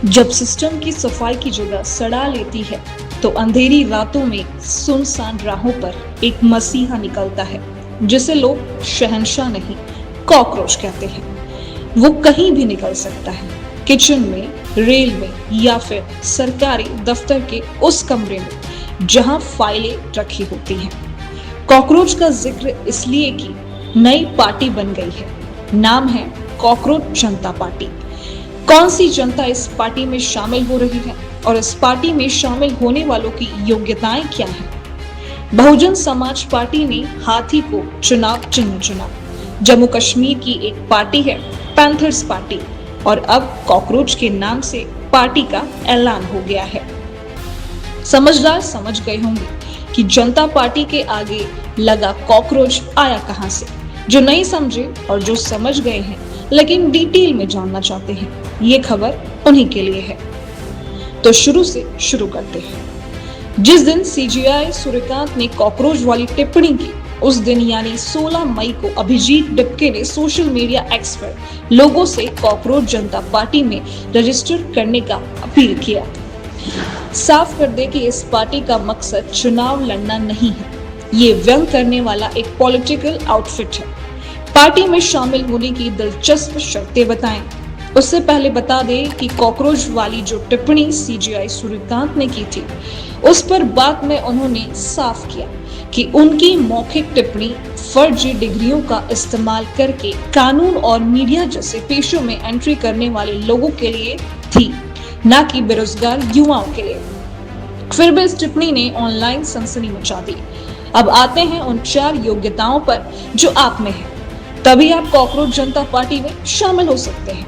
जब सिस्टम की सफाई की जगह सड़ा लेती है तो अंधेरी रातों में सुनसान राहों पर एक मसीहा निकलता है जिसे लोग शहंशाह नहीं कॉकरोच कहते हैं। वो कहीं भी निकल सकता है, किचन में, रेल में या फिर सरकारी दफ्तर के उस कमरे में जहां फाइलें रखी होती हैं। कॉकरोच का जिक्र इसलिए कि नई पार्टी बन गई है। नाम है कॉकरोच जनता पार्टी। कौन सी जनता इस पार्टी में शामिल हो रही है और इस पार्टी में शामिल होने वालों की योग्यताएं क्या हैं? बहुजन समाज पार्टी ने हाथी को चुनाव चिन्ह चुना। जम्मू कश्मीर की एक पार्टी है पैंथर्स पार्टी और अब कॉकरोच के नाम से पार्टी का ऐलान हो गया है। समझदार समझ गए होंगे कि जनता पार्टी के आगे लगा कॉकरोच आया कहां से। जो नहीं समझे और जो समझ गए हैं लेकिन डिटेल में जानना चाहते हैं, ये खबर उन्हीं के लिए है। तो शुरू से शुरू करते हैं। जिस दिन सीजीआई सूर्यकांत ने कॉकरोच वाली टिप्पणी की, उस दिन यानी 16 मई को अभिजीत डिपके ने सोशल मीडिया एक्स पर लोगों से कॉकरोच जनता पार्टी में रजिस्टर करने का अपील किया। साफ कर दे कि इस पार्टी का मकसद चुनाव लड़ना नहीं है। ये व्यंग करने वाला एक पॉलिटिकल आउटफिट है। पार्टी में शामिल होने की दिलचस्प शर्तें बताएं। उससे पहले बता दें कि कॉकरोच वाली जो टिप्पणी सीजीआई सूर्यकांत ने की थी, उस पर बाद में उन्होंने साफ किया कि उनकी मौखिक टिप्पणी फर्जी डिग्रियों का इस्तेमाल करके कानून और मीडिया जैसे पेशों में एंट्री करने वाले लोगों के लिए थी, न कि बेरोजगार युवाओं के लिए। फिर भी इस टिप्पणी ने ऑनलाइन सनसनी मचा दी। अब आते हैं उन 4 योग्यताओं पर जो आप में है, तभी आप कॉकरोच जनता पार्टी में शामिल हो सकते हैं।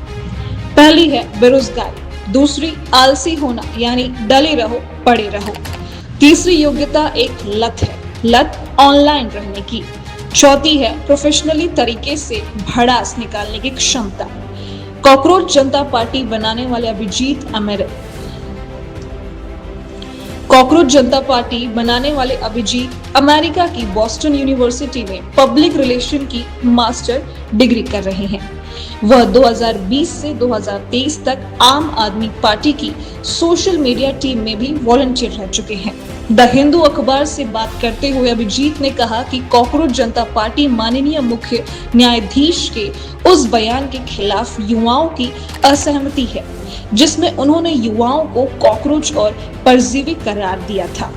पहली है बेरोजगारी, दूसरी आलसी होना यानी डले रहो पड़े रहो। तीसरी योग्यता एक लत है, लत ऑनलाइन रहने की। चौथी है प्रोफेशनली तरीके से भड़ास निकालने की क्षमता। कॉकरोच जनता पार्टी बनाने वाले अभिजीत अमेरिका की बॉस्टन यूनिवर्सिटी में पब्लिक रिलेशन की मास्टर डिग्री कर रहे हैं। वह 2020 से 2023 तक आम आदमी पार्टी की सोशल मीडिया टीम में भी वॉलंटियर रह चुके हैं। द हिंदू अखबार से बात करते हुए अभिजीत ने कहा कि कॉकरोच जनता पार्टी माननीय मुख्य न्यायाधीश के उस बयान के खिलाफ युवाओं की असहमति है जिसमें उन्होंने युवाओं को कॉकरोच और परजीवी करार दिया था।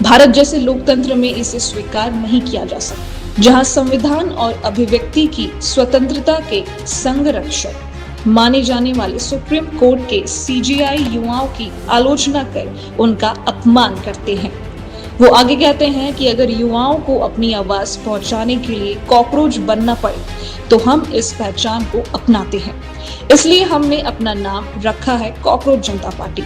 भारत जैसे लोकतंत्र में इसे स्वीकार नहीं किया जा सकता, जहां संविधान और अभिव्यक्ति की स्वतंत्रता के संरक्षक माने जाने वाले सुप्रीम कोर्ट के सीजीआई युवाओं की आलोचना कर उनका अपमान करते हैं। वो आगे कहते हैं कि अगर युवाओं को अपनी आवाज पहुंचाने के लिए कॉकरोच बनना पड़े तो हम इस पहचान को अपनाते हैं। इसलिए हमने अपना नाम रखा है कॉकरोच जनता पार्टी।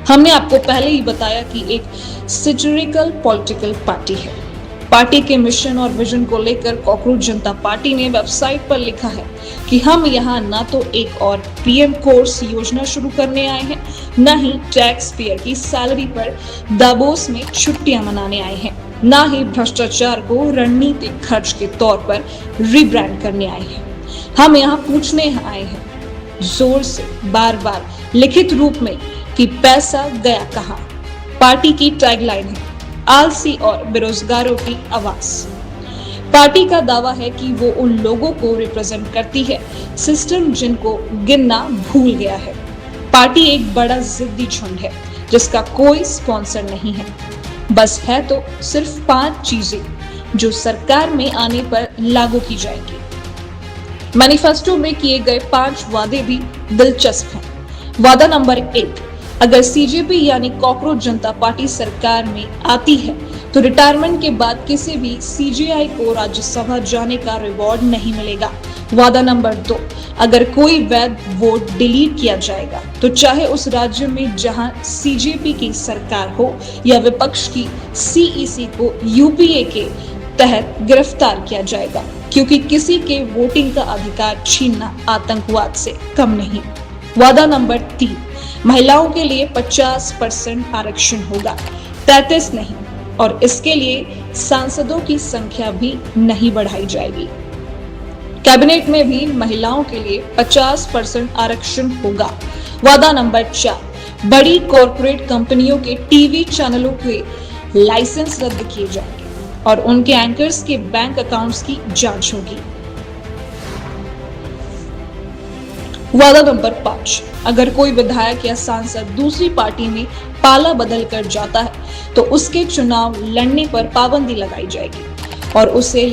हमने आपको पहले ही बताया कि एक सेटिरिकल पॉलिटिकल पार्टी है। पार्टी के मिशन और विजन को लेकर कॉकरोच जनता पार्टी ने वेबसाइट पर लिखा है कि हम यहाँ न तो एक और पीएम कोर्स योजना शुरू करने आए हैं, न ही टैक्स पेयर की सैलरी पर दावोस में छुट्टियां मनाने आए हैं, न ही भ्रष्टाचार को रणनीतिक खर्च के तौर पर रिब्रांड करने आए हैं। हम यहाँ पूछने आए हैं जोर से बार बार लिखित रूप में कि पैसा गया कहाँ। पार्टी की टैगलाइन है आलसी और बेरोजगारों की आवाज। पार्टी का दावा है कि वो उन लोगों को रिप्रेजेंट करती है सिस्टम जिनको गिनना भूल गया है। पार्टी एक बड़ा जिद्दी झुंड है जिसका कोई स्पॉन्सर नहीं है। बस है तो सिर्फ 5 चीजें जो सरकार में आने पर लागू की जाएंगी। मैनिफेस्टो में किए गए 5 वादे भी दिलचस्प हैं। वादा नंबर 1, अगर सीजेपी यानी कॉकरोच जनता पार्टी सरकार में आती है तो रिटायरमेंट के बाद किसी भी सीजीआई को राज्यसभा जाने का रिवॉर्ड नहीं मिलेगा। वादा नंबर 2, अगर कोई वैध वोट डिलीट किया जाएगा तो चाहे उस राज्य में जहां सीजेपी की सरकार हो या विपक्ष की सीईसी को यूपीए के तहत गिरफ्तार किया जाएगा, क्योंकि किसी के वोटिंग का अधिकार छीनना आतंकवाद से कम नहीं। वादा नंबर 3, महिलाओं के लिए 50% आरक्षण होगा, 33 नहीं, और इसके लिए सांसदों की संख्या भी नहीं बढ़ाई जाएगी। कैबिनेट में भी महिलाओं के लिए 50% आरक्षण होगा वादा नंबर 4, बड़ी कॉरपोरेट कंपनियों के टीवी चैनलों के लाइसेंस रद्द किए जाएंगे और उनके एंकर्स के बैंक अकाउंट्स की जांच होगी। वादा नंबर 5, अगर कोई विधायक या सांसद दूसरी पार्टी में पाला बदल कर जाता है तो उसके चुनाव लड़ने पर पाबंदी लगाई जाएगी और उसे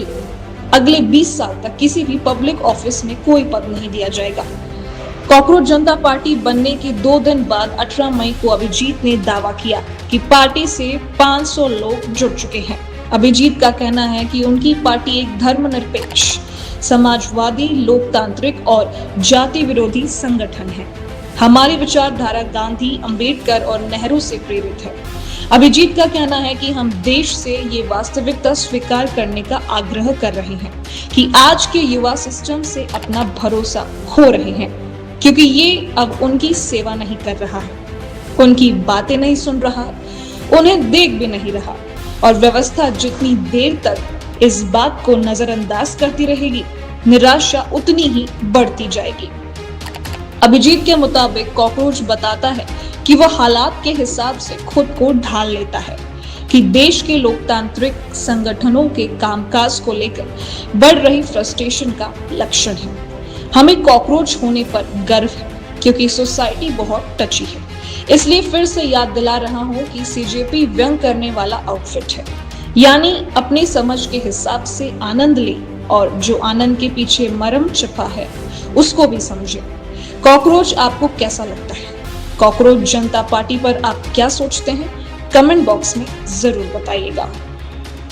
अगले 20 साल तक किसी भी पब्लिक ऑफिस में कोई पद नहीं दिया जाएगा। कॉकरोच जनता पार्टी बनने के 2 दिन बाद 18 मई को अभिजीत ने दावा किया कि पार्टी से 500 लोग जुड़ चुके हैं। अभिजीत का कहना है कि उनकी पार्टी एक धर्मनिरपेक्ष, समाजवादी, लोकतांत्रिक और जाति विरोधी संगठन है। हमारी विचारधारा गांधी, अंबेडकर और नेहरू से प्रेरित है। अभिजीत का कहना है कि हम देश से ये वास्तविकता स्वीकार करने का आग्रह कर रहे हैं कि आज के युवा सिस्टम से अपना भरोसा खो रहे हैं क्योंकि ये अब उनकी सेवा नहीं कर रहा है, उनकी बातें नहीं सुन रहा, उन्हें देख भी नहीं रहा और व्यवस्था जितनी देर तक इस बात को नजरअंदाज करती रहेगी, निराशा उतनी ही बढ़ती जाएगी। अभिजीत के मुताबिक कॉकरोच बताता है कि वह हालात के हिसाब से खुद को ढाल लेता है कि देश के लोकतांत्रिक संगठनों के कामकाज को लेकर बढ़ रही फ्रस्ट्रेशन का लक्षण है। हमें कॉकरोच होने पर गर्व है क्योंकि सोसाइटी बहुत टची है। इसलिए फिर से याद दिला रहा हूं कि सीजेपी व्यंग करने वाला आउटफिट है, यानी अपनी समझ के हिसाब से आनंद ले और जो आनंद के पीछे मर्म छिपा है उसको भी समझे। कॉकरोच आपको कैसा लगता है? कॉकरोच जनता पार्टी पर आप क्या सोचते हैं? कमेंट बॉक्स में जरूर बताइएगा।